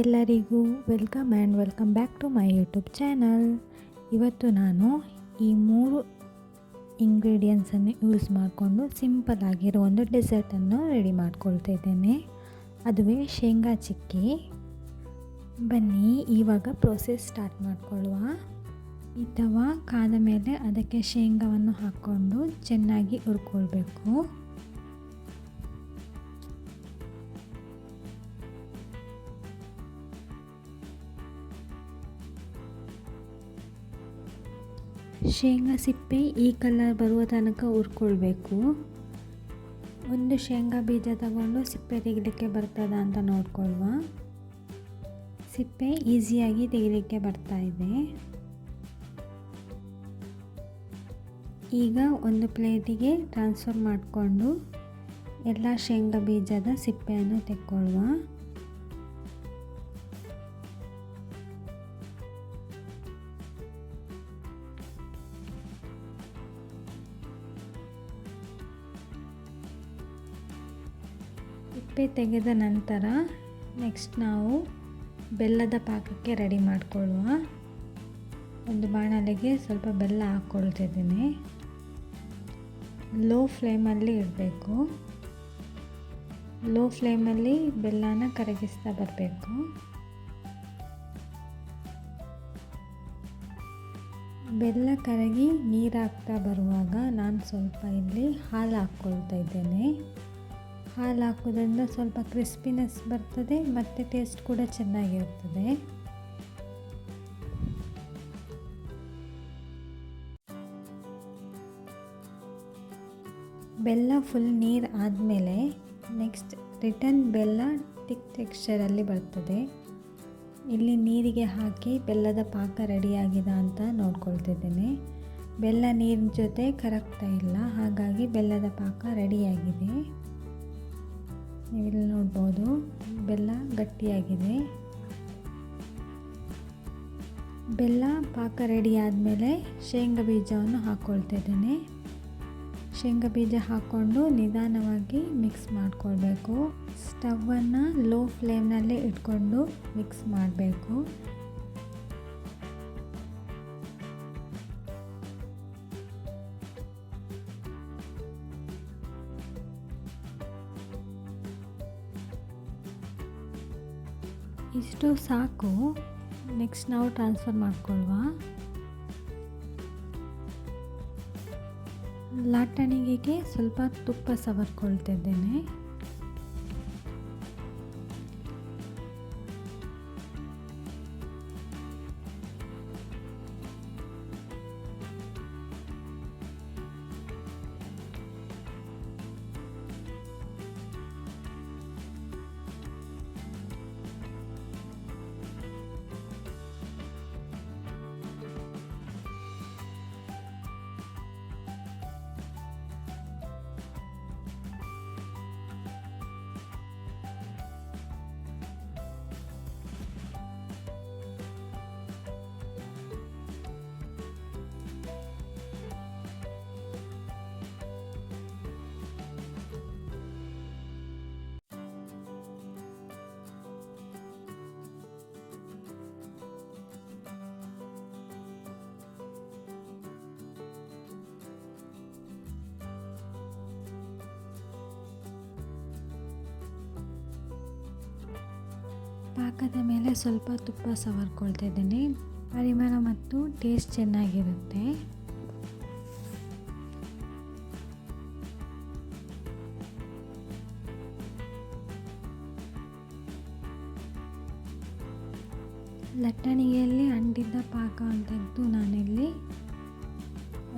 ಎಲ್ಲರಿಗೂ welcome back to my YouTube channel. ಇವತ್ತು ನಾನು ಈ 3 ಇಂಗ್ರೀಡಿಯೆಂಟ್ಸನ್ನು ಯೂಸ್ ಮಾಡಿಕೊಂಡು ಸಿಂಪಲ್ ಆಗಿರೋ ಒಂದು ಡೆಸರ್ಟನ್ನು ರೆಡಿ ಮಾಡ್ಕೊಳ್ತಾ ಇದ್ದೇನೆ. ಅದುವೇ ಶೇಂಗಾ ಚಿಕ್ಕಿ. ಬನ್ನಿ ಇವಾಗ ಪ್ರೋಸೆಸ್ ಸ್ಟಾರ್ಟ್ ಮಾಡ್ಕೊಳ್ಳುವ. ಈ ತವ ಕಾದ ಮೇಲೆ ಅದಕ್ಕೆ ಶೇಂಗಾವನ್ನು ಹಾಕ್ಕೊಂಡು ಚೆನ್ನಾಗಿ ಹುರ್ಕೊಳ್ಬೇಕು. ಶೇಂಗಾ ಸಿಪ್ಪೆ ಈ ಕಲರ್ ಬರುವ ತನಕ ಹುರ್ಕೊಳ್ಬೇಕು. ಒಂದು ಶೇಂಗಾ ಬೀಜ ತಗೊಂಡು ಸಿಪ್ಪೆ ತೆಗಿಲಿಕ್ಕೆ ಬರ್ತದ ಅಂತ ನೋಡ್ಕೊಳ್ಳುವ. ಸಿಪ್ಪೆ ಈಸಿಯಾಗಿ ತೆಗಿಲಿಕ್ಕೆ ಬರ್ತಾ ಇದೆ. ಈಗ ಒಂದು ಪ್ಲೇಟಿಗೆ ಟ್ರಾನ್ಸ್ಫರ್ ಮಾಡಿಕೊಂಡು ಎಲ್ಲ ಶೇಂಗಾ ಬೀಜದ ಸಿಪ್ಪೆಯನ್ನು ತೆಕ್ಕೊಳ್ಳುವ. ಸಿಪ್ಪೆ ತೆಗೆದ ನಂತರ ನೆಕ್ಸ್ಟ್ ನಾವು ಬೆಲ್ಲದ ಪಾಕಕ್ಕೆ ರೆಡಿ ಮಾಡಿಕೊಳ್ಳುವ. ಒಂದು ಬಾಣಲೆಗೆ ಸ್ವಲ್ಪ ಬೆಲ್ಲ ಹಾಕ್ಕೊಳ್ತಿದ್ದೀನಿ. ಲೋ ಫ್ಲೇಮಲ್ಲಿ ಇಡಬೇಕು. ಲೋ ಫ್ಲೇಮಲ್ಲಿ ಬೆಲ್ಲನ ಕರಗಿಸ್ತಾ ಬರಬೇಕು. ಬೆಲ್ಲ ಕರಗಿ ನೀರು ಹಾಕ್ತಾ ಬರುವಾಗ ನಾನು ಸ್ವಲ್ಪ ಇಲ್ಲಿ ಹಾಲು ಹಾಕ್ಕೊಳ್ತಾ ಇದ್ದೇನೆ. ಹಾಲು ಹಾಕೋದ್ರಿಂದ ಸ್ವಲ್ಪ ಕ್ರಿಸ್ಪಿನೆಸ್ ಬರ್ತದೆ ಮತ್ತು ಟೇಸ್ಟ್ ಕೂಡ ಚೆನ್ನಾಗಿರ್ತದೆ. ಬೆಲ್ಲ ಫುಲ್ ನೀರು ಆದಮೇಲೆ ನೆಕ್ಸ್ಟ್ ರಿಟರ್ನ್ ಬೆಲ್ಲ ಥಿಕ್ ಟೆಕ್ಸ್ಚರಲ್ಲಿ ಬರ್ತದೆ. ಇಲ್ಲಿ ನೀರಿಗೆ ಹಾಕಿ ಬೆಲ್ಲದ ಪಾಕ ರೆಡಿಯಾಗಿದೆ ಅಂತ ನೋಡ್ಕೊಳ್ತಿದ್ದೇನೆ. ಬೆಲ್ಲ ನೀರಿನ ಜೊತೆ ಕರಗ್ತಾ ಇಲ್ಲ, ಹಾಗಾಗಿ ಬೆಲ್ಲದ ಪಾಕ ರೆಡಿಯಾಗಿದೆ. ನೀವಿಲ್ಲಿ ನೋಡ್ಬೋದು ಬೆಲ್ಲ ಗಟ್ಟಿಯಾಗಿದೆ. ಬೆಲ್ಲ ಪಾಕ ರೆಡಿ ಆದಮೇಲೆ ಶೇಂಗಾ ಬೀಜವನ್ನು ಹಾಕ್ಕೊಳ್ತಾ ಇದ್ದೇನೆ. ಶೇಂಗಾ ಬೀಜ ಹಾಕ್ಕೊಂಡು ನಿಧಾನವಾಗಿ ಮಿಕ್ಸ್ ಮಾಡಿಕೊಳ್ಬೇಕು. ಸ್ಟವನ್ನು ಲೋ ಫ್ಲೇಮ್ನಲ್ಲೇ ಇಟ್ಕೊಂಡು ಮಿಕ್ಸ್ ಮಾಡಬೇಕು. ಇಷ್ಟು ಸಾಕು. ನೆಕ್ಸ್ಟ್ ನಾವು ಟ್ರಾನ್ಸ್ಫರ್ ಮಾಡಿಕೊಳ್ಳುವ. ಲಾಟಣಿಗೆಗೆ ಸ್ವಲ್ಪ ತುಪ್ಪ ಸವರ್ಕೊಳ್ತಿದ್ದೇನೆ. ಪಾಕದ ಮೇಲೆ ಸ್ವಲ್ಪ ತುಪ್ಪ ಸವರ್ಕೊಳ್ತಾ ಇದ್ದೀನಿ. ಪರಿಮಳ ಮತ್ತು ಟೇಸ್ಟ್ ಚೆನ್ನಾಗಿರುತ್ತೆ. ಲಟ್ಟಣಿಗೆಯಲ್ಲಿ ಅಂಟಿದ್ದ ಪಾಕವನ್ನು ತೆಗೆದು ನಾನಿಲ್ಲಿ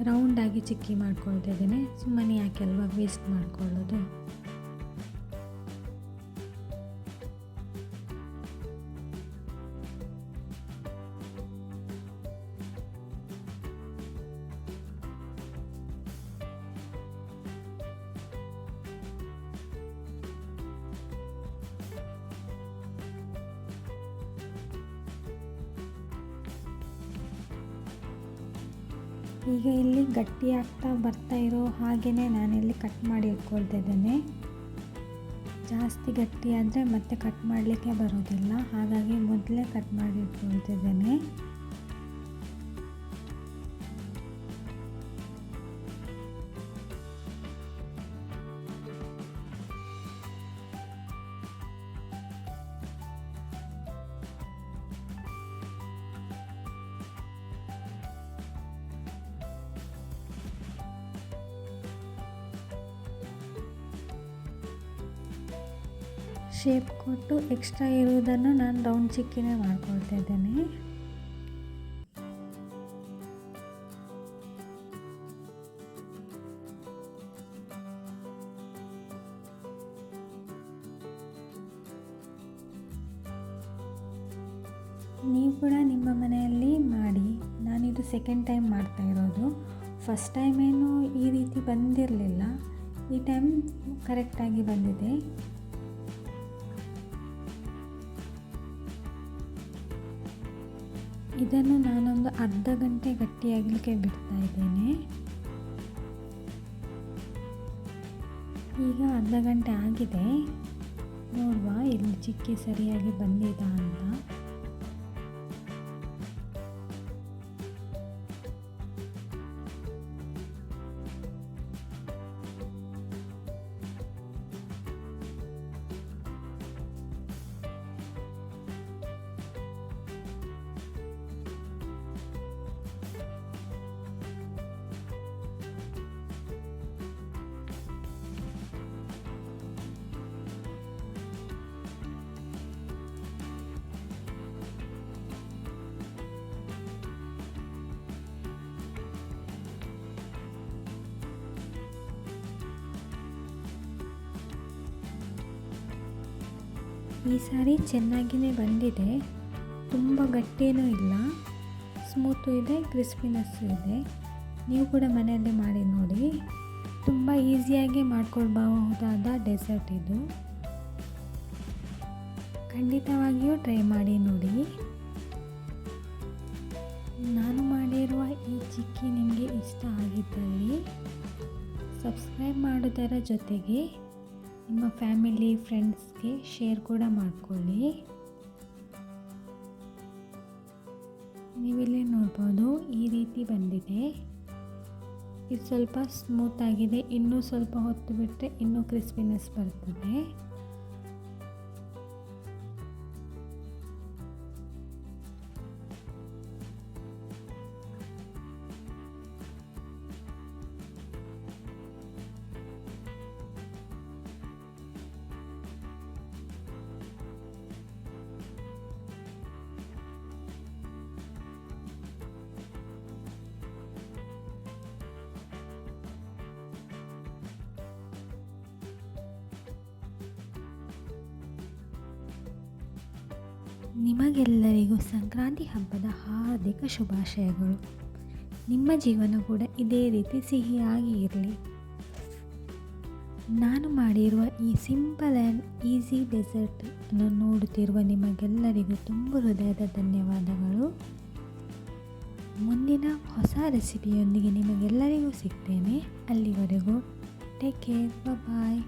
ರೌಂಡಾಗಿ ಚಿಕ್ಕಿ ಮಾಡ್ಕೊಳ್ತಾ ಇದ್ದೀನಿ. ಸುಮ್ಮನೆ ಯಾಕೆಲ್ವಾ ವೇಸ್ಟ್ ಮಾಡ್ಕೊಳ್ಳೋದು. ಈಗ ಇಲ್ಲಿ ಗಟ್ಟಿ ಆಗ್ತಾ ಬರ್ತಾ ಇರೋ ಹಾಗೆಯೇ ನಾನಿಲ್ಲಿ ಕಟ್ ಮಾಡಿ ಇಟ್ಕೊಳ್ತಾ ಇದ್ದೇನೆ. ಜಾಸ್ತಿ ಗಟ್ಟಿ ಆದರೆ ಮತ್ತೆ ಕಟ್ ಮಾಡಲಿಕ್ಕೆ ಬರೋದಿಲ್ಲ, ಹಾಗಾಗಿ ಮೊದಲೇ ಕಟ್ ಮಾಡಿ ಇಟ್ಕೊಳ್ತಿದ್ದೇನೆ. ಶೇಪ್ ಕೊಟ್ಟು ಎಕ್ಸ್ಟ್ರಾ ಇರುವುದನ್ನು ನಾನು ರೌಂಡ್ ಚಿಕ್ಕಿನೇ ಮಾಡ್ಕೊಳ್ತಾ ಇದ್ದೇನೆ. ನೀವು ಕೂಡ ನಿಮ್ಮ ಮನೆಯಲ್ಲಿ ಮಾಡಿ. ನಾನಿದು ಸೆಕೆಂಡ್ ಟೈಮ್ ಮಾಡ್ತಾ ಇರೋದು. ಫಸ್ಟ್ ಟೈಮ್ ಏನು ಈ ರೀತಿ ಬಂದಿರಲಿಲ್ಲ, ಈ ಟೈಮ್ ಕರೆಕ್ಟಾಗಿ ಬಂದಿದೆ. ಇದನ್ನು ನಾನೊಂದು ಅರ್ಧ ಗಂಟೆ ಗಟ್ಟಿಯಾಗಲಿಕ್ಕೆ ಬಿಡ್ತಾ ಇದ್ದೇನೆ. ಈಗ ಅರ್ಧ ಗಂಟೆ ಆಗಿದೆ. ನೋಡುವ ಇಲ್ಲಿ ಚಿಕ್ಕಿ ಸರಿಯಾಗಿ ಬಂದಿದಾ ಅಂತ. ಈ ಸಾರಿ ಚೆನ್ನಾಗಿಯೇ ಬಂದಿದೆ. ತುಂಬ ಗಟ್ಟಿಯೂ ಇಲ್ಲ, ಸ್ಮೂತು ಇದೆ, ಕ್ರಿಸ್ಪಿನೆಸ್ಸು ಇದೆ. ನೀವು ಕೂಡ ಮನೆಯಲ್ಲೇ ಮಾಡಿ ನೋಡಿ. ತುಂಬ ಈಸಿಯಾಗಿ ಮಾಡ್ಕೊಳ್ಬಹುದಾದ ಡೆಸರ್ಟ್ ಇದು. ಖಂಡಿತವಾಗಿಯೂ ಟ್ರೈ ಮಾಡಿ ನೋಡಿ. ನಾನು ಮಾಡಿರುವ ಈ ಚಿಕ್ಕಿ ನಿಮಗೆ ಇಷ್ಟ ಆಗಿದ್ದಲ್ಲಿ ಸಬ್ಸ್ಕ್ರೈಬ್ ಮಾಡೋದರ ಜೊತೆಗೆ ನಿಮ್ಮ ಫ್ಯಾಮಿಲಿ ಫ್ರೆಂಡ್ಸ್ಗೆ ಶೇರ್ ಕೂಡ ಮಾಡಿಕೊಳ್ಳಿ. ನೀವಿಲ್ಲಿ ನೋಡ್ಬೋದು ಈ ರೀತಿ ಬಂದಿದೆ. ಇದು ಸ್ವಲ್ಪ ಸ್ಮೂತ್ ಆಗಿದೆ. ಇನ್ನೂ ಸ್ವಲ್ಪ ಹೊತ್ತು ಬಿಟ್ಟರೆ ಇನ್ನೂ ಕ್ರಿಸ್ಪಿನೆಸ್ ಬರ್ತದೆ. ನಿಮಗೆಲ್ಲರಿಗೂ ಸಂಕ್ರಾಂತಿ ಹಬ್ಬದ ಹಾರ್ದಿಕ ಶುಭಾಶಯಗಳು. ನಿಮ್ಮ ಜೀವನ ಕೂಡ ಇದೇ ರೀತಿ ಸಿಹಿಯಾಗಿ ಇರಲಿ. ನಾನು ಮಾಡಿರುವ ಈ ಸಿಂಪಲ್ ಆ್ಯಂಡ್ ಈಸಿ ಡೆಸರ್ಟ್ ಅನ್ನು ನೋಡುತ್ತಿರುವ ನಿಮಗೆಲ್ಲರಿಗೂ ತುಂಬ ಹೃದಯದ ಧನ್ಯವಾದಗಳು. ಮುಂದಿನ ಹೊಸ ರೆಸಿಪಿಯೊಂದಿಗೆ ನಿಮಗೆಲ್ಲರಿಗೂ ಸಿಗ್ತೇನೆ. ಅಲ್ಲಿವರೆಗೂ ಟೇಕ್ ಕೇರ್, ಬಾಯ್.